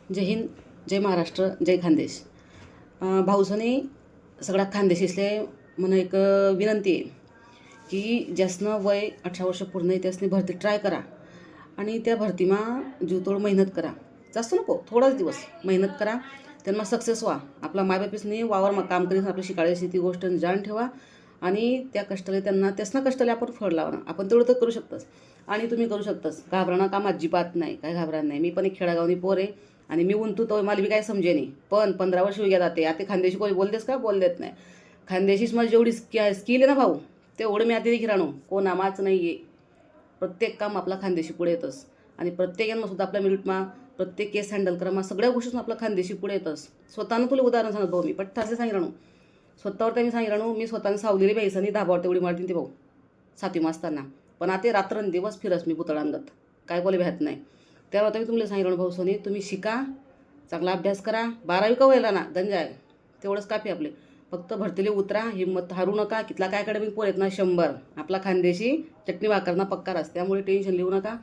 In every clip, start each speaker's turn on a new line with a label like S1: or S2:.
S1: जय हिंद, जय महाराष्ट्र, जय खानदेश. भाऊसनी सगळा खानदेशीसले मला एक विनंती आहे की ज्यासनं वय 18 वर्ष पूर्ण आहे त्यासनी भरती ट्राय करा आणि त्या भरतीमा जीवतोड मेहनत करा. जास्त नको, थोडाच दिवस मेहनत करा, त्यांना सक्सेस व्हा. आपला मायबापीसनी वावरमा काम करीन आपली शिकाळ्याची ती गोष्ट जाण ठेवा आणि त्या कष्टाला त्यांना त्यासनं कष्टाला आपण फळ लावणं. आपण तेवढं तर करू शकतोस आणि तुम्ही करू शकतास. घाबरणं काम अजिबात नाही, काय घाबरायला नाही. मी पण एक खेडागावनी पोर आहे आणि मी उंतू तो मला बी काय समजे नाही. पण 15 वर्ष उग्या जाते. आता खानदेशी कोणी बोलतेस का? बोल देत नाही. खानदेशीच मला जेवढी स्किल आहे ना भाऊ, तेवढं मी आता देखील राहणो कोण नामाच नाही आहे. प्रत्येक काम आपला खानदेशी पुढे येतंस आणि प्रत्येकांना सुद्धा आपल्या मिनिटमा प्रत्येक केस हँडल करा. मग सगळ्या गोष्टीतून आपला खानदेशी पुढे येतंस. स्वतःनं तुला उदाहरण सांगत भाऊ, मी पट्टा असे सांगितलं स्वतःवर मी सांगितलं. मी स्वतःने सावलेली बाईसानी धाबावर तेवढी मारतील ते भाऊ 7वी असताना. पण आता रात्रंदिवस फिरस मी पुतळांगत काय बोले भ्यात नाही. त्यावर आता मी तुम्हाला सांगितलं भाऊ सोनी, तुम्ही शिका, चांगला अभ्यास करा. 12वी का व्हायला ना गंजा आहे तेवढंच काफी आपले. फक्त भरतीले उतरा, हिंमत हारू नका. कितला काय अकॅडमिक पोर येत ना 100. आपला खानदेशी चटणी भाकरना पक्का रस, त्यामुळे टेन्शन लिहू नका.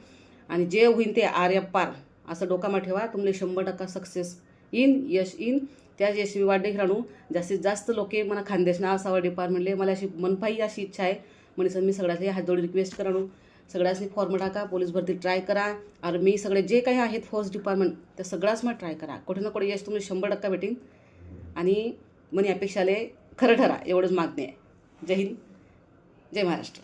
S1: आणि जे होईल ते आर्या पार असं डोकामा ठेवा. तुम्हाला 100% सक्सेस येईन, यश येईन. त्याच यशस्वी वाढे राहणू. जास्तीत जास्त लोके मला खानदेशना असावं डिपार्टमेंटले. मला अशी मनपाई अशी इच्छा आहे म्हणजे मी सगळ्यातले हात जोडी रिक्वेस्ट करणू. सगळ्यासनी फॉर्म टाका, पोलीस भरती ट्राय करा. आर्मी सगळे जे काही आहेत फौज डिपार्टमेंट त्या सगळ्याच मग ट्राय करा. कुठे ना कुठे यश तुम्ही 100% भेटेन आणि मनी अपेक्षाले खरं ठरा. एवढंच मागणे आहे. जय हिंद, जय महाराष्ट्र.